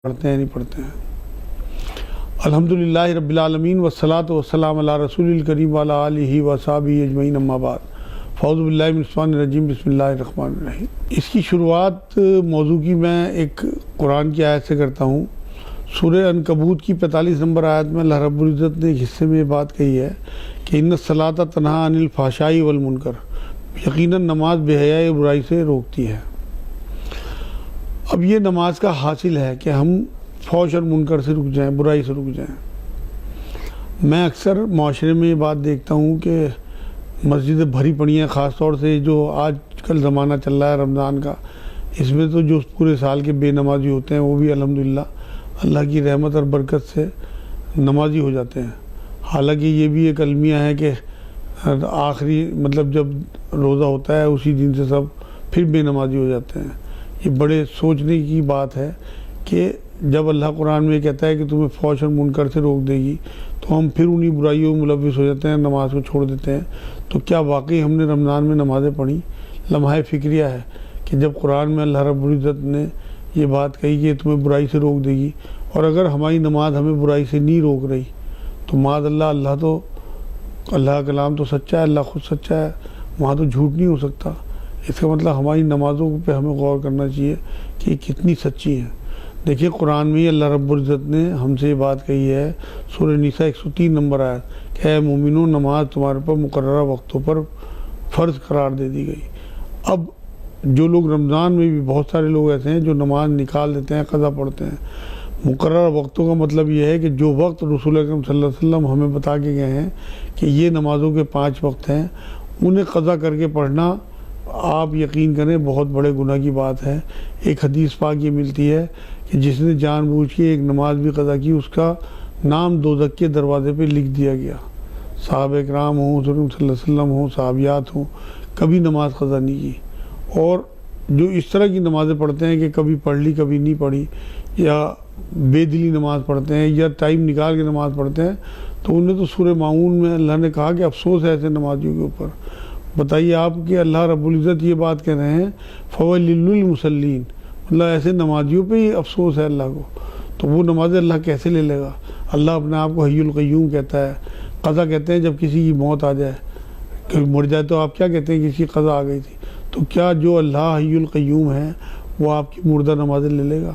پڑھتے ہیں نہیں پڑھتے ہیں۔ الحمدللہ رب العالمین والصلاة والسلام علی رسول الکریم وعلی آلہ وصحبہ اجمعین، اما بعد، فاعوذ باللہ من الشیطان الرجیم، بسم اللہ الرحمن الرحیم۔ اس کی شروعات موضوع کی میں ایک قرآن کی آیت سے کرتا ہوں۔ سورہ عنکبوت کی 45 نمبر آیت میں اللہ رب العزت نے ایک حصے میں یہ بات کہی ہے کہ ان الصلاۃ تنہی عن الفحشاء والمنکر، یقیناً نماز بے حیائی برائی سے روکتی ہے۔ اب یہ نماز کا حاصل ہے کہ ہم فحش اور منکر سے رک جائیں، برائی سے رک جائیں۔ میں اکثر معاشرے میں یہ بات دیکھتا ہوں کہ مسجدیں بھری پڑی ہیں، خاص طور سے جو آج کل زمانہ چل رہا ہے رمضان کا، اس میں تو جو پورے سال کے بے نمازی ہوتے ہیں وہ بھی الحمدللہ اللہ کی رحمت اور برکت سے نمازی ہو جاتے ہیں۔ حالانکہ یہ بھی ایک المیہ ہے کہ آخری مطلب جب روزہ ہوتا ہے اسی دن سے سب پھر بے نمازی ہو جاتے ہیں۔ یہ بڑے سوچنے کی بات ہے کہ جب اللہ قرآن میں کہتا ہے کہ تمہیں فحش اور منکر سے روک دے گی تو ہم پھر انہی برائیوں میں ملوث ہو جاتے ہیں، نماز کو چھوڑ دیتے ہیں۔ تو کیا واقعی ہم نے رمضان میں نمازیں پڑھی؟ لمحہ فکریہ ہے کہ جب قرآن میں اللہ رب العزت نے یہ بات کہی کہ تمہیں برائی سے روک دے گی، اور اگر ہماری نماز ہمیں برائی سے نہیں روک رہی تو معاذ اللہ تو اللہ کا کلام تو سچا ہے، اللہ خود سچا ہے، وہاں تو جھوٹ نہیں ہو سکتا۔ اس کا مطلب ہماری نمازوں پہ ہمیں غور کرنا چاہیے کہ یہ کتنی سچی ہیں۔ دیکھیے قرآن میں اللہ رب العزت نے ہم سے یہ بات کہی ہے، سورہ نساء 103 نمبر آیت کہ اے مومنو، نماز تمہارے پر مقررہ وقتوں پر فرض قرار دے دی گئی۔ اب جو لوگ رمضان میں بھی بہت سارے لوگ ایسے ہیں جو نماز نکال دیتے ہیں، قضا پڑھتے ہیں۔ مقررہ وقتوں کا مطلب یہ ہے کہ جو وقت رسول اکرم صلی اللہ علیہ وسلم ہمیں بتا کے گئے ہیں کہ یہ نمازوں کے 5 وقت ہیں، انہیں قضا کر کے پڑھنا آپ یقین کریں بہت بڑے گناہ کی بات ہے۔ ایک حدیث پاک یہ ملتی ہے کہ جس نے جان بوجھ کے ایک نماز بھی قضا کی، اس کا نام دوزخ کے دروازے پہ لکھ دیا گیا۔ صحابہ اکرام ہوں، حضور صلی اللہ علیہ وسلم ہوں، صحابیات ہوں، کبھی نماز قضا نہیں کی۔ اور جو اس طرح کی نمازیں پڑھتے ہیں کہ کبھی پڑھ لی کبھی نہیں پڑھی، یا بے دلی نماز پڑھتے ہیں یا ٹائم نکال کے نماز پڑھتے ہیں، تو انہیں تو سورہ ماؤن میں اللہ نے کہا کہ افسوس ہے ایسے نمازیوں کے اوپر۔ بتائیے آپ کہ اللہ رب العزت یہ بات کہہ رہے ہیں فویل للمصلین، مطلب ایسے نمازیوں پہ ہی افسوس ہے اللہ کو، تو وہ نمازیں اللہ کیسے لے لے گا؟ اللہ اپنے آپ کو حی القیوم کہتا ہے۔ قضا کہتے ہیں جب کسی کی موت آ جائے، کہ مر جائے تو آپ کیا کہتے ہیں؟ کسی کی قضا آ گئی تھی۔ تو کیا جو اللہ حی القیوم ہے وہ آپ کی مردہ نمازیں لے لے گا؟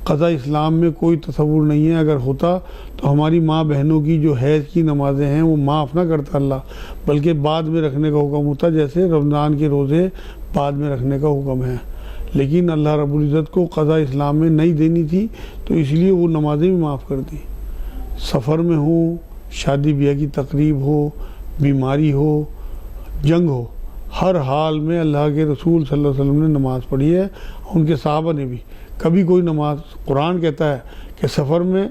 قضا اسلام میں کوئی تصور نہیں ہے۔ اگر ہوتا تو ہماری ماں بہنوں کی جو حیض کی نمازیں ہیں وہ معاف نہ کرتا اللہ، بلکہ بعد میں رکھنے کا حکم ہوتا، جیسے رمضان کے روزے بعد میں رکھنے کا حکم ہے۔ لیکن اللہ رب العزت کو قضا اسلام میں نہیں دینی تھی، تو اس لیے وہ نمازیں بھی معاف کر دی۔ سفر میں ہو، شادی بیاہ کی تقریب ہو، بیماری ہو، جنگ ہو، ہر حال میں اللہ کے رسول صلی اللہ علیہ وسلم نے نماز پڑھی ہے، ان کے صحابہ نے بھی۔ کبھی کوئی نماز، قرآن کہتا ہے کہ سفر میں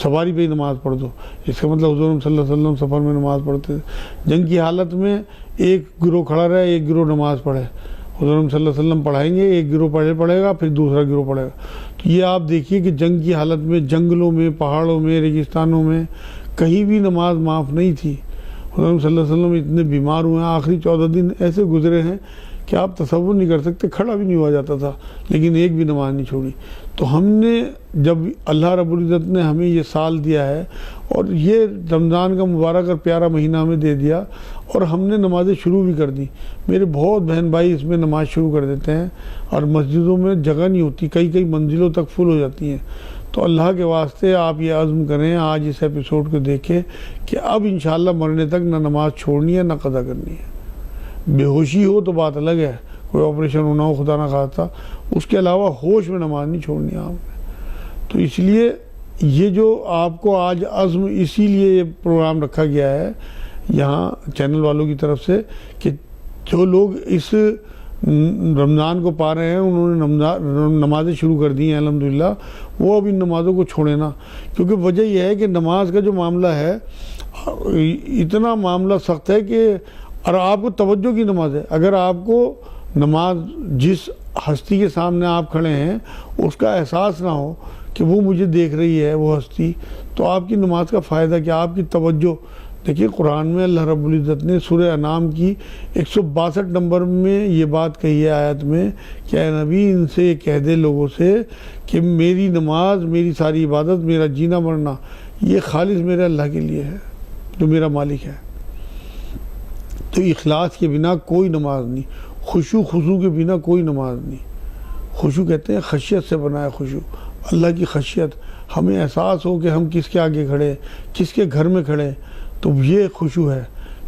سواری پہ ہی نماز پڑھ دو، اس کا مطلب حضور صلی اللہ علیہ وسلم سفر میں نماز پڑھتے تھے۔ جنگ کی حالت میں ایک گروہ کھڑا رہے، ایک گروہ نماز پڑھے، حضور صلی اللہ علیہ وسلم پڑھائیں گے، ایک گروہ پڑھے گا، پھر دوسرا گروہ پڑھے گا۔ تو یہ آپ دیکھیے کہ جنگ کی حالت میں جنگلوں میں، پہاڑوں میں، ریگستانوں میں کہیں بھی نماز معاف نہیں تھی۔ حضور صلی اللہ علیہ وسلم اتنے بیمار ہوئے ہیں، آخری 14 دن ایسے گزرے ہیں کہ آپ تصور نہیں کر سکتے، کھڑا بھی نہیں ہوا جاتا تھا، لیکن ایک بھی نماز نہیں چھوڑی۔ تو ہم نے جب اللہ رب العزت نے ہمیں یہ سال دیا ہے اور یہ رمضان کا مبارک اور پیارا مہینہ ہمیں دے دیا، اور ہم نے نمازیں شروع بھی کر دی۔ میرے بہت بہن بھائی اس میں نماز شروع کر دیتے ہیں اور مسجدوں میں جگہ نہیں ہوتی، کئی منزلوں تک فل ہو جاتی ہیں۔ تو اللہ کے واسطے آپ یہ عزم کریں آج اس ایپیسوڈ کو دیکھیں کہ اب انشاءاللہ مرنے تک نہ نماز چھوڑنی ہے نہ قضا کرنی ہے۔ بے ہوشی ہو تو بات الگ ہے، کوئی آپریشن ہونا ہو خدا نہ خواستہ، اس کے علاوہ ہوش میں نماز نہیں چھوڑنی آپ نے۔ تو اس لیے یہ جو آپ کو آج عزم، اسی لیے یہ پروگرام رکھا گیا ہے یہاں چینل والوں کی طرف سے کہ جو لوگ اس رمضان کو پا رہے ہیں، انہوں نے نمازیں شروع کر دی ہیں الحمدللہ، وہ اب ان نمازوں کو چھوڑیں نا، کیونکہ وجہ یہ ہے کہ نماز کا جو معاملہ ہے اتنا معاملہ سخت ہے کہ، اور آپ کو توجہ کی نماز ہے، اگر آپ کو نماز جس ہستی کے سامنے آپ کھڑے ہیں اس کا احساس نہ ہو کہ وہ مجھے دیکھ رہی ہے وہ ہستی، تو آپ کی نماز کا فائدہ کیا؟ آپ کی توجہ دیکھیے قرآن میں اللہ رب العزت نے سورہ انعام کی 162 نمبر میں یہ بات کہی ہے آیت میں کہ اے نبی ان سے یہ کہہ دے لوگوں سے کہ میری نماز، میری ساری عبادت، میرا جینا مرنا یہ خالص میرے اللہ کے لیے ہے جو میرا مالک ہے۔ تو اخلاص کے بنا کوئی نماز نہیں، خشوع خضوع کے بنا کوئی نماز نہیں۔ خشوع کہتے ہیں خشیت سے بنا ہے خشوع، اللہ کی خشیت، ہمیں احساس ہو کہ ہم کس کے آگے کھڑے، کس کے گھر میں کھڑے، تو یہ خشوع ہے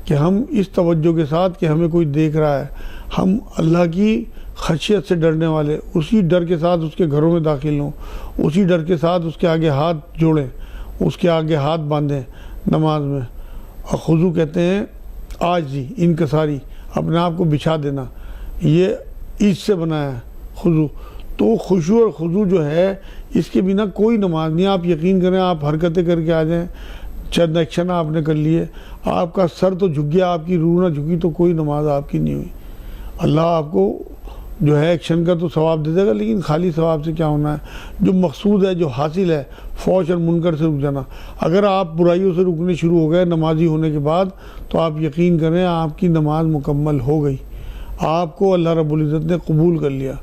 کہ ہم اس توجہ کے ساتھ کہ ہمیں کوئی دیکھ رہا ہے، ہم اللہ کی خشیت سے ڈرنے والے، اسی ڈر کے ساتھ اس کے گھروں میں داخل ہوں، اسی ڈر کے ساتھ اس کے آگے ہاتھ جوڑیں، اس کے آگے ہاتھ باندھیں نماز میں۔ اور خضوع کہتے ہیں عاجزی، انکساری، اپنے آپ کو بچھا دینا، یہ اس سے بنا ہے خضوع۔ تو خشوع اور خضوع جو ہے اس کے بنا کوئی نماز نہیں۔ آپ یقین کریں، آپ حرکتیں کر کے آ جائیں، چند ایکشن آپ نے کر لیے، آپ کا سر تو جھک گیا، آپ کی روح نہ جھکی تو کوئی نماز آپ کی نہیں ہوئی۔ اللہ آپ کو جو ہے ایکشن کا تو ثواب دے دے گا، لیکن خالی ثواب سے کیا ہونا ہے؟ جو مقصود ہے، جو حاصل ہے، فحش اور منکر سے رک جانا۔ اگر آپ برائیوں سے رکنے شروع ہو گئے نمازی ہونے کے بعد، تو آپ یقین کریں آپ کی نماز مکمل ہو گئی، آپ کو اللہ رب العزت نے قبول کر لیا۔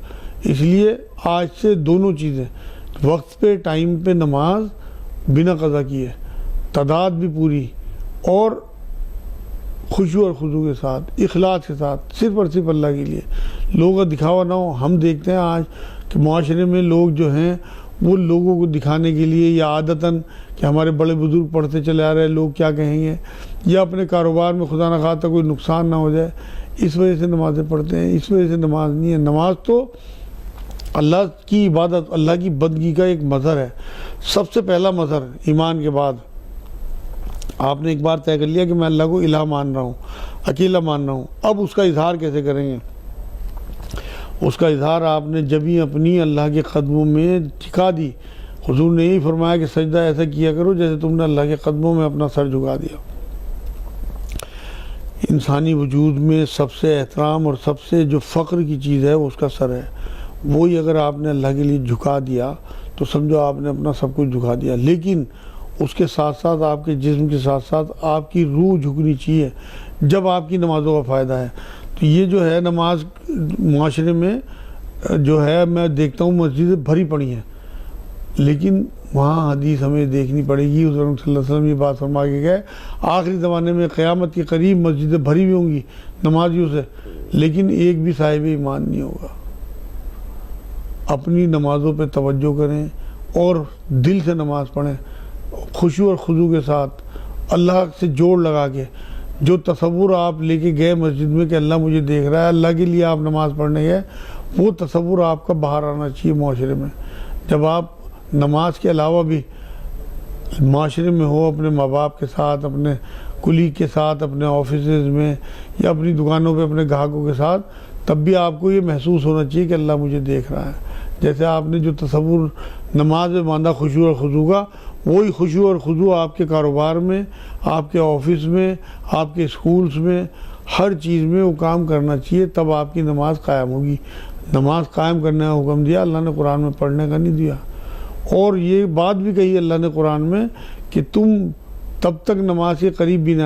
اس لیے آج سے دونوں چیزیں، وقت پہ ٹائم پہ نماز بنا قضا کیے، تعداد بھی پوری، اور خشوع اور خضوع کے ساتھ، اخلاص کے ساتھ، صرف اور صرف اللہ کے لیے، لوگوں کا دکھاوا نہ ہو۔ ہم دیکھتے ہیں آج کہ معاشرے میں لوگ جو ہیں وہ لوگوں کو دکھانے کے لیے، یا عادتاً کہ ہمارے بڑے بزرگ پڑھتے چلے آ رہے ہیں، لوگ کیا کہیں گے، یا اپنے کاروبار میں خدا نخواستہ کوئی نقصان نہ ہو جائے، اس وجہ سے نمازیں پڑھتے ہیں۔ اس وجہ سے نماز نہیں ہے۔ نماز تو اللہ کی عبادت، اللہ کی بندگی کا ایک مظہر ہے، سب سے پہلا مظہر ایمان کے بعد۔ آپ نے ایک بار طے کر لیا کہ میں اللہ کو الہ مان رہا ہوں، اکیلا مان رہا ہوں، اب اس کا اظہار کیسے کریں گے؟ اس کا اظہار آپ نے جب ہی اپنی اللہ کے قدموں میں جھکا دی۔ حضور نے یہی فرمایا کہ سجدہ ایسا کیا کرو جیسے تم نے اللہ کے قدموں میں اپنا سر جھکا دیا۔ انسانی وجود میں سب سے احترام اور سب سے جو فخر کی چیز ہے وہ اس کا سر ہے، وہی اگر آپ نے اللہ کے لیے جھکا دیا تو سمجھو آپ نے اپنا سب کچھ جھکا دیا۔ لیکن اس کے ساتھ ساتھ آپ کے جسم کے ساتھ ساتھ آپ کی روح جھکنی چاہیے، جب آپ کی نمازوں کا فائدہ ہے۔ تو یہ جو ہے نماز معاشرے میں جو ہے، میں دیکھتا ہوں مسجدیں بھری پڑی ہیں، لیکن وہاں حدیث ہمیں دیکھنی پڑے گی۔ حضور صلی اللہ علیہ وسلم یہ بات فرما کے گئے آخری زمانے میں قیامت کے قریب مسجدیں بھری ہوئی ہوں گی نمازیوں سے، لیکن ایک بھی صاحب ایمان نہیں ہوگا۔ اپنی نمازوں پہ توجہ کریں اور دل سے نماز پڑھیں، خشوع اور خضوع کے ساتھ، اللہ سے جوڑ لگا کے۔ جو تصور آپ لے کے گئے مسجد میں کہ اللہ مجھے دیکھ رہا ہے، اللہ کے لیے آپ نماز پڑھنے گئے، وہ تصور آپ کا باہر آنا چاہیے معاشرے میں۔ جب آپ نماز کے علاوہ بھی معاشرے میں ہو، اپنے ماں باپ کے ساتھ، اپنے کلیگ کے ساتھ، اپنے آفیسز میں، یا اپنی دکانوں پہ اپنے گاہکوں کے ساتھ، تب بھی آپ کو یہ محسوس ہونا چاہیے کہ اللہ مجھے دیکھ رہا ہے۔ جیسے آپ نے جو تصور نماز میں باندھا خشوع اور خضوع کا، وہی خشوع اور خضوع آپ کے کاروبار میں، آپ کے آفس میں، آپ کے اسکولز میں، ہر چیز میں وہ کام کرنا چاہیے، تب آپ کی نماز قائم ہوگی۔ نماز قائم کرنے کا حکم دیا اللہ نے، قرآن میں پڑھنے کا نہیں دیا۔ اور یہ بات بھی کہی اللہ نے قرآن میں کہ تم تب تک نماز کے قریب بھی نہ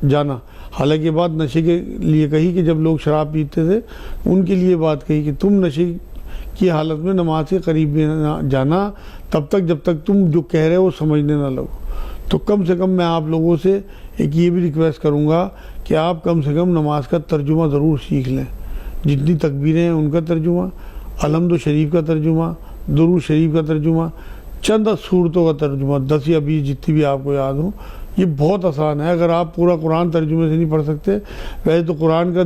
جانا۔ حالانکہ یہ بات نشے کے لیے کہی کہ جب لوگ شراب پیتے تھے ان کے لیے بات کہی کہ تم نشے کی حالت میں نماز کے قریب بھی نہ جانا تب تک جب تک تم جو کہہ رہے ہو سمجھنے نہ لگو۔ تو کم سے کم میں آپ لوگوں سے ایک یہ بھی ریکویسٹ کروں گا کہ آپ کم سے کم نماز کا ترجمہ ضرور سیکھ لیں۔ جتنی تکبیریں ہیں ان کا ترجمہ، الحمد شریف کا ترجمہ، درود شریف کا ترجمہ، چند صورتوں کا ترجمہ، 10 یا 20 جتنی بھی آپ کو یاد ہوں۔ یہ بہت آسان ہے۔ اگر آپ پورا قرآن ترجمے سے نہیں پڑھ سکتے، ویسے تو قرآن کا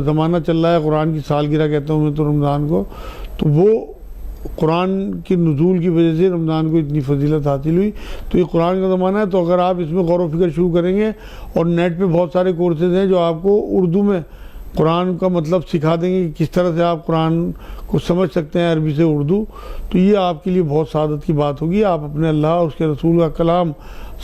زمانہ چل رہا ہے، قرآن کی سالگرہ کہتا ہوں میں تو رمضان کو، تو وہ قرآن کی نزول کی وجہ سے رمضان کو اتنی فضیلت حاصل ہوئی۔ تو یہ قرآن کا زمانہ ہے، تو اگر آپ اس میں غور و فکر شروع کریں گے، اور نیٹ پہ بہت سارے کورسز ہیں جو آپ کو اردو میں قرآن کا مطلب سکھا دیں گے کہ کس طرح سے آپ قرآن کو سمجھ سکتے ہیں عربی سے اردو، تو یہ آپ کے لیے بہت سعادت کی بات ہوگی۔ آپ اپنے اللہ اس کے رسول کا کلام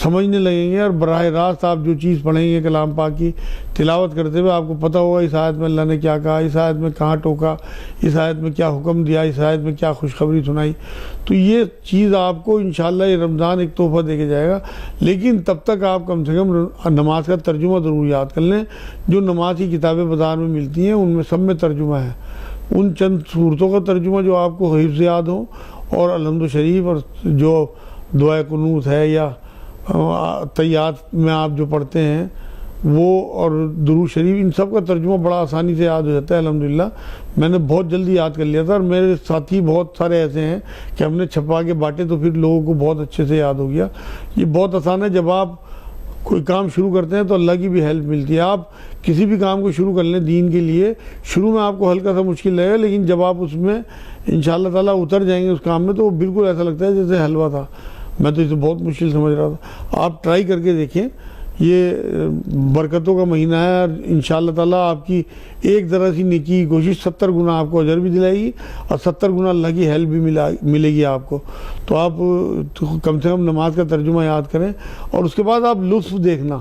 سمجھنے لگیں گے، اور براہ راست آپ جو چیز پڑھیں گے کلام پاک کی تلاوت کرتے ہوئے آپ کو پتہ ہوگا اس آیت میں اللہ نے کیا کہا، اس آیت میں کہاں ٹوکا، اس آیت میں کیا حکم دیا، اس آیت میں کیا خوشخبری سنائی۔ تو یہ چیز آپ کو انشاءاللہ یہ رمضان ایک تحفہ دے کے جائے گا۔ لیکن تب تک آپ کم سے کم نماز کا ترجمہ ضرور یاد کر لیں۔ جو نماز کی کتابیں بازار میں ملتی ہیں ان میں سب میں ترجمہ ہے، ان چند صورتوں کا ترجمہ جو آپ کو حفظ یاد ہو، اور الحمد شریف اور جو دعائے قنوت ہے یا تحیات میں آپ جو پڑھتے ہیں وہ، اور درود شریف، ان سب کا ترجمہ بڑا آسانی سے یاد ہو جاتا ہے الحمدللہ۔ میں نے بہت جلدی یاد کر لیا تھا، اور میرے ساتھی بہت سارے ایسے ہیں کہ ہم نے چھپا کے بانٹے تو پھر لوگوں کو بہت اچھے سے یاد ہو گیا۔ یہ بہت آسان ہے، جب آپ کوئی کام شروع کرتے ہیں تو اللہ کی بھی ہیلپ ملتی ہے۔ آپ کسی بھی کام کو شروع کر لیں دین کے لیے، شروع میں آپ کو ہلکا سا مشکل لگے گا، لیکن جب آپ اس میں انشاءاللہ تعالیٰ اتر جائیں گے اس کام میں، تو وہ بالکل ایسا لگتا ہے جیسے حلوہ تھا۔ میں تو اسے بہت مشکل سمجھ رہا تھا۔ آپ ٹرائی کر کے دیکھیں، یہ برکتوں کا مہینہ ہے، اور انشاءاللہ تعالیٰ آپ کی ایک ذرا سی نیکی کی کوشش 70 گنا آپ کو اجر بھی دلائے گی، اور 70 گنا اللہ کی ہیلپ بھی ملے گی آپ کو۔ تو آپ کم سے کم نماز کا ترجمہ یاد کریں، اور اس کے بعد آپ لطف دیکھنا،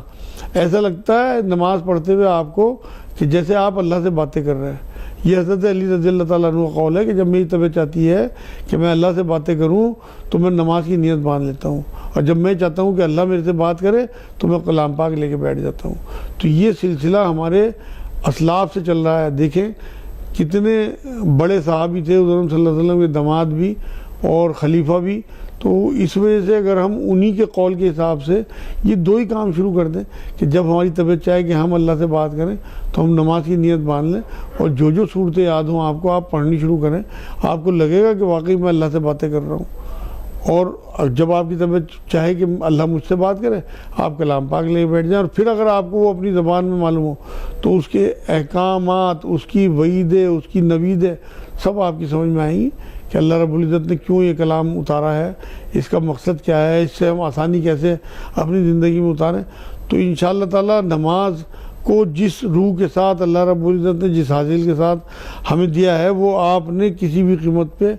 ایسا لگتا ہے نماز پڑھتے ہوئے آپ کو کہ جیسے آپ اللہ سے باتیں کر رہے ہیں۔ یہ حضرت علی رضی اللہ تعالیٰ عنہ کا قول ہے کہ جب میری طبیعت چاہتی ہے کہ میں اللہ سے باتیں کروں تو میں نماز کی نیت باندھ لیتا ہوں، اور جب میں چاہتا ہوں کہ اللہ میرے سے بات کرے تو میں کلام پاک لے کے بیٹھ جاتا ہوں۔ تو یہ سلسلہ ہمارے اسلاف سے چل رہا ہے۔ دیکھیں کتنے بڑے صحابی تھے حضور صلی اللہ علیہ وسلم کے داماد بھی اور خلیفہ بھی، تو اس وجہ سے اگر ہم انہی کے قول کے حساب سے یہ دو ہی کام شروع کر دیں کہ جب ہماری طبیعت چاہے کہ ہم اللہ سے بات کریں تو ہم نماز کی نیت باندھ لیں، اور جو صورتیں یاد ہوں آپ کو آپ پڑھنی شروع کریں، آپ کو لگے گا کہ واقعی میں اللہ سے باتیں کر رہا ہوں۔ اور جب آپ کی طبیعت چاہے کہ اللہ مجھ سے بات کرے، آپ کلام پاک لے کے بیٹھ جائیں، اور پھر اگر آپ کو وہ اپنی زبان میں معلوم ہو تو اس کے احکامات، اس کی وعیدیں، اس کی نویدیں سب آپ کی سمجھ میں آئیں گی کہ اللہ رب العزت نے کیوں یہ کلام اتارا ہے، اس کا مقصد کیا ہے، اس سے ہم آسانی کیسے اپنی زندگی میں اتاریں۔ تو انشاءاللہ تعالیٰ نماز کو جس روح کے ساتھ اللہ رب العزت نے جس حاصل کے ساتھ ہمیں دیا ہے، وہ آپ نے کسی بھی قیمت پہ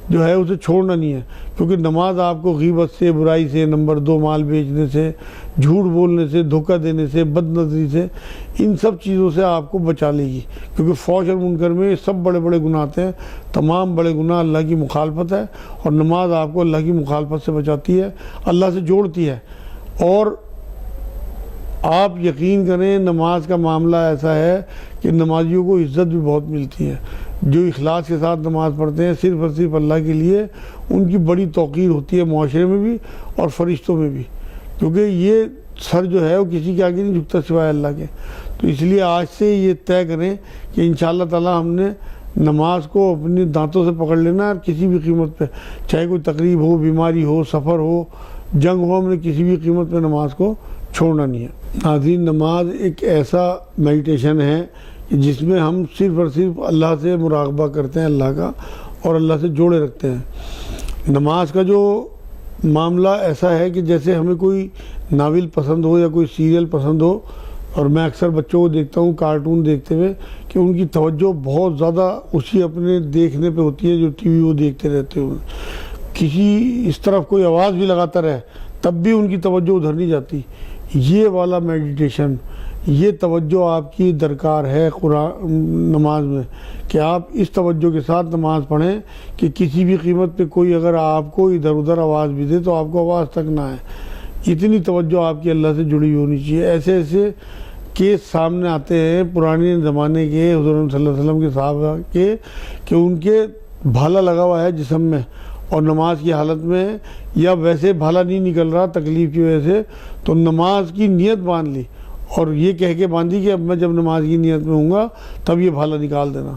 جو ہے اسے چھوڑنا نہیں ہے، کیونکہ نماز آپ کو غیبت سے، برائی سے، نمبر 2 مال بیچنے سے، جھوٹ بولنے سے، دھوکہ دینے سے، بد نظری سے، ان سب چیزوں سے آپ کو بچا لے گی، کیونکہ فحش اور منکر میں سب بڑے بڑے گناہ آتے ہیں، تمام بڑے گناہ اللہ کی مخالفت ہے، اور نماز آپ کو اللہ کی مخالفت سے بچاتی ہے، اللہ سے جوڑتی ہے۔ اور آپ یقین کریں نماز کا معاملہ ایسا ہے کہ نمازیوں کو عزت بھی بہت ملتی ہے، جو اخلاص کے ساتھ نماز پڑھتے ہیں صرف اور صرف اللہ کے لیے، ان کی بڑی توقیر ہوتی ہے معاشرے میں بھی اور فرشتوں میں بھی، کیونکہ یہ سر جو ہے وہ کسی کے آگے نہیں جھکتا سوائے اللہ کے۔ تو اس لیے آج سے یہ طے کریں کہ انشاءاللہ تعالیٰ ہم نے نماز کو اپنی دانتوں سے پکڑ لینا ہے، اور کسی بھی قیمت پہ، چاہے کوئی تقریب ہو، بیماری ہو، سفر ہو، جنگ ہو، ہم نے کسی بھی قیمت پہ نماز کو چھوڑنا نہیں ہے۔ ناظرین، نماز ایک ایسا میڈیٹیشن ہے جس میں ہم صرف اور صرف اللہ سے مراقبہ کرتے ہیں، اللہ کا، اور اللہ سے جوڑے رکھتے ہیں۔ نماز کا جو معاملہ ایسا ہے کہ جیسے ہمیں کوئی ناول پسند ہو یا کوئی سیریل پسند ہو، اور میں اکثر بچوں کو دیکھتا ہوں کارٹون دیکھتے ہوئے کہ ان کی توجہ بہت زیادہ اسی اپنے دیکھنے پہ ہوتی ہے جو ٹی وی وہ دیکھتے رہتے ہوئے، کسی اس طرف کوئی آواز بھی لگاتا رہے تب بھی ان کی توجہ ادھر نہیں جاتی۔ یہ والا میڈیٹیشن، یہ توجہ آپ کی درکار ہے قرآن نماز میں، کہ آپ اس توجہ کے ساتھ نماز پڑھیں کہ کسی بھی قیمت پہ کوئی اگر آپ کو ادھر ادھر آواز بھی دے تو آپ کو آواز تک نہ آئے۔ اتنی توجہ آپ کی اللہ سے جڑی ہونی چاہیے۔ ایسے ایسے کیس سامنے آتے ہیں پرانے زمانے کے حضور صلی اللہ علیہ وسلم کے صحابہ کے، کہ ان کے بھالا لگا ہوا ہے جسم میں اور نماز کی حالت میں، یا ویسے بھالا نہیں نکل رہا تکلیف کی وجہ سے، تو نماز کی نیت باندھ لی اور یہ کہہ کے باندھی کہ اب میں جب نماز کی نیت میں ہوں گا تب یہ بھالا نکال دینا۔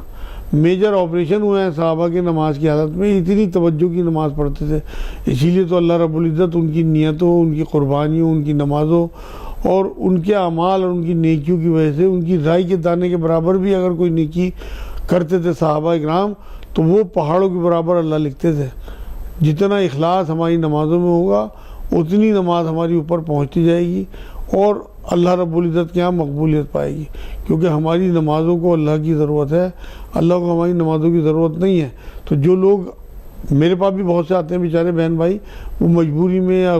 میجر آپریشن ہوئے ہیں صحابہ کے نماز کی حالت میں، اتنی توجہ کی نماز پڑھتے تھے۔ اسی لیے تو اللہ رب العزت ان کی نیتوں، ان کی قربانیوں، ان کی نمازوں اور ان کے اعمال اور ان کی نیکیوں کی وجہ سے، ان کی رائی کے دانے کے برابر بھی اگر کوئی نیکی کرتے تھے صحابہ اکرام تو وہ پہاڑوں کے برابر اللہ لکھتے تھے۔ جتنا اخلاص ہماری نمازوں میں ہوگا اتنی نماز ہماری اوپر پہنچتی جائے گی، اور اللہ رب العزت کے یہاں مقبولیت پائے گی، کیونکہ ہماری نمازوں کو اللہ کی ضرورت ہے، اللہ کو ہماری نمازوں کی ضرورت نہیں ہے۔ تو جو لوگ میرے پاس بھی بہت سے آتے ہیں بیچارے بہن بھائی، وہ مجبوری میں یا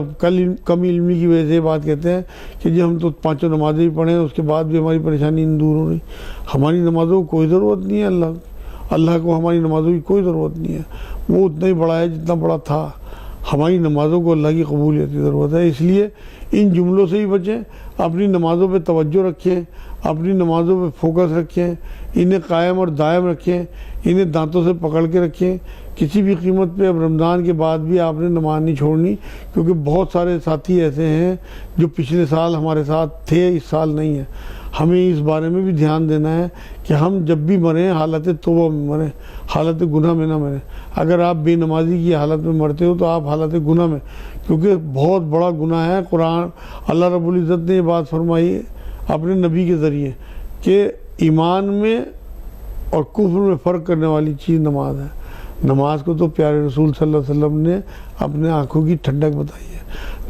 کم علمی کی وجہ سے یہ بات کہتے ہیں کہ جی ہم تو 5 نمازیں بھی پڑھیں اس کے بعد بھی ہماری پریشانی نہیں دور ہو رہی۔ ہماری نمازوں کو کوئی ضرورت نہیں ہے، اللہ کو ہماری نمازوں کی کوئی ضرورت نہیں ہے، وہ اتنا ہی بڑا ہے جتنا بڑا تھا۔ ہماری نمازوں کو اللہ کی قبولیت کی ضرورت ہے، اس لیے ان جملوں سے ہی بچیں، اپنی نمازوں پہ توجہ رکھیں، اپنی نمازوں پہ فوکس رکھیں، انہیں قائم اور دائم رکھیں، انہیں دانتوں سے پکڑ کے رکھیں، کسی بھی قیمت پہ۔ اب رمضان کے بعد بھی آپ نے نماز نہیں چھوڑنی، کیونکہ بہت سارے ساتھی ایسے ہیں جو پچھلے سال ہمارے ساتھ تھے، اس سال نہیں ہیں۔ ہمیں اس بارے میں بھی دھیان دینا ہے کہ ہم جب بھی مریں حالت توبہ میں مریں، حالت گناہ میں نہ مریں۔ اگر آپ بے نمازی کی حالت میں مرتے ہو تو آپ حالت گناہ میں، کیونکہ بہت بڑا گناہ ہے۔ قرآن اللہ رب العزت نے یہ بات فرمائی اپنے نبی کے ذریعے کہ ایمان میں اور کفر میں فرق کرنے والی چیز نماز ہے۔ نماز کو تو پیارے رسول صلی اللہ علیہ وسلم نے اپنے آنکھوں کی ٹھنڈک بتائی ہے۔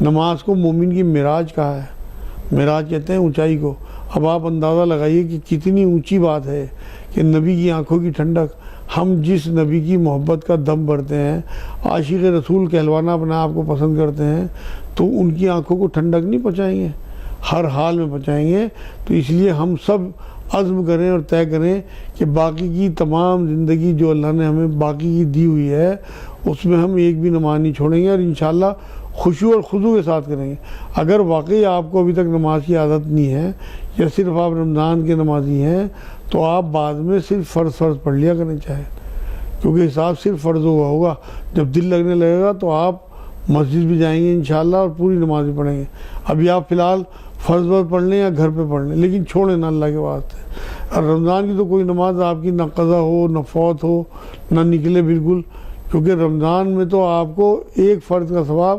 نماز کو مومن کی معراج کہا ہے، معراج کہتے ہیں اونچائی کو۔ اب آپ اندازہ لگائیے کہ کتنی اونچی بات ہے کہ نبی کی آنکھوں کی ٹھنڈک۔ ہم جس نبی کی محبت کا دم بھرتے ہیں، عاشق رسول کہلوانا اپنے آپ کو پسند کرتے ہیں، تو ان کی آنکھوں کو ٹھنڈک نہیں پہنچائیں گے، ہر حال میں پہنچائیں گے۔ تو اس لیے ہم سب عزم کریں اور طے کریں کہ باقی کی تمام زندگی جو اللہ نے ہمیں باقی کی دی ہوئی ہے اس میں ہم ایک بھی نماز نہیں چھوڑیں گے، اور انشاءاللہ خشوع اور خضوع کے ساتھ کریں گے۔ اگر واقعی آپ کو ابھی تک نماز کی عادت نہیں ہے یا صرف آپ رمضان کے نمازی ہیں تو آپ بعد میں صرف فرض پڑھ لیا کریں چاہے، کیونکہ حساب صرف فرض ہوا ہوگا۔ جب دل لگنے لگے گا تو آپ مسجد بھی جائیں گے انشاءاللہ اور پوری نماز بھی پڑھیں گے۔ ابھی آپ فی الحال فرض پڑھ لیں یا گھر پہ پڑھ لیں، لیکن چھوڑیں نہ اللہ کے واسطے۔ اور رمضان کی تو کوئی نماز آپ کی نہ قضا ہو نہ فوت ہو نہ نکلے بالکل، کیونکہ رمضان میں تو آپ کو ایک فرض کا ثواب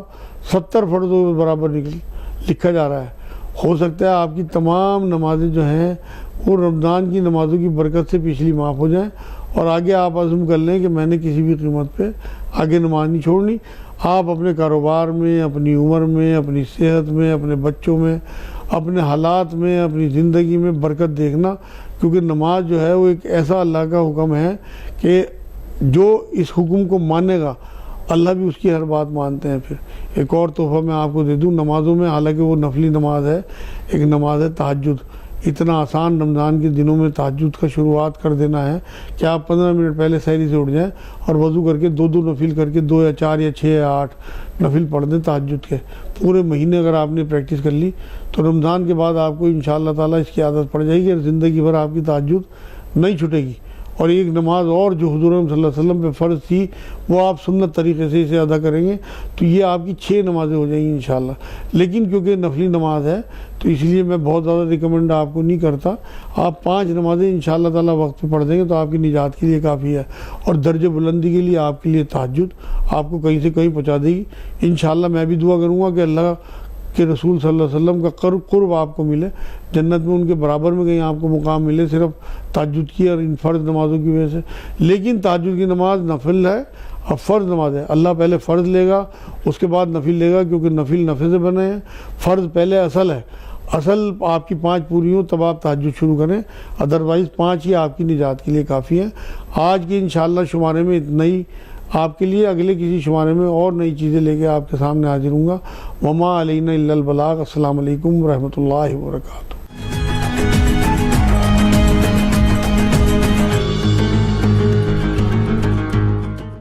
70 فرضوں کے برابر لکھا جا رہا ہے۔ ہو سکتا ہے آپ کی تمام نمازیں جو ہیں وہ رمضان کی نمازوں کی برکت سے پچھلی معاف ہو جائیں، اور آگے آپ عزم کر لیں کہ میں نے کسی بھی قیمت پہ آگے نماز نہیں چھوڑنی۔ آپ اپنے کاروبار میں، اپنی عمر میں، اپنی صحت میں، اپنے بچوں میں، اپنے حالات میں، اپنی زندگی میں برکت دیکھنا، کیونکہ نماز جو ہے وہ ایک ایسا اللہ کا حکم ہے کہ جو اس حکم کو مانے گا اللہ بھی اس کی ہر بات مانتے ہیں۔ پھر ایک اور تحفہ میں آپ کو دے دوں نمازوں میں، حالانکہ وہ نفلی نماز ہے، ایک نماز ہے تہجد۔ اتنا آسان رمضان کے دنوں میں تہجد کا شروعات کر دینا ہے کہ آپ 15 منٹ پہلے سحری سے اٹھ جائیں اور وضو کر کے 2 نفل کر کے 2 یا 4 یا 6 یا 8 نفل پڑھ دیں تہجد کے۔ پورے مہینے اگر آپ نے پریکٹس کر لی تو رمضان کے بعد آپ کو انشاءاللہ تعالیٰ اس کی عادت پڑ جائے گی اور زندگی بھر آپ کی تہجد نہیں چھٹے گی۔ اور ایک نماز اور جو حضور صلی اللہ علیہ وسلم پہ فرض تھی وہ آپ سنت طریقے سے اسے ادا کریں گے تو یہ آپ کی 6 نمازیں ہو جائیں گی انشاءاللہ۔ لیکن کیونکہ نفلی نماز ہے تو اس لیے میں بہت زیادہ ریکمنڈ آپ کو نہیں کرتا۔ آپ 5 نمازیں انشاءاللہ تعالیٰ وقت پہ پڑھ دیں گے تو آپ کی نجات کے لیے کافی ہے، اور درجہ بلندی کے لیے آپ کے لیے تہجد آپ کو کہیں سے کہیں پہنچا دے گی انشاءاللہ۔ میں بھی دعا کروں گا کہ اللہ کہ رسول صلی اللہ علیہ وسلم کا قرب آپ کو ملے، جنت میں ان کے برابر میں کہیں آپ کو مقام ملے صرف تہجد کی اور ان فرض نمازوں کی وجہ سے۔ لیکن تہجد کی نماز نفل ہے اور فرض نماز ہے، اللہ پہلے فرض لے گا اس کے بعد نفل لے گا، کیونکہ نفل نفل سے بنے ہیں، فرض پہلے اصل ہے۔ اصل آپ کی 5 پوری ہوں تب آپ تہجد شروع کریں، ادروائز 5 ہی آپ کی نجات کے لیے کافی ہیں۔ آج کے انشاءاللہ شمارے میں اتنا ہی آپ کے لیے، اگلے کسی شمارے میں اور نئی چیزیں لے کے آپ کے سامنے حاضر ہوں گا۔ وما علینا الا البلاغ۔ السلام علیکم ورحمۃ اللہ وبرکاتہ۔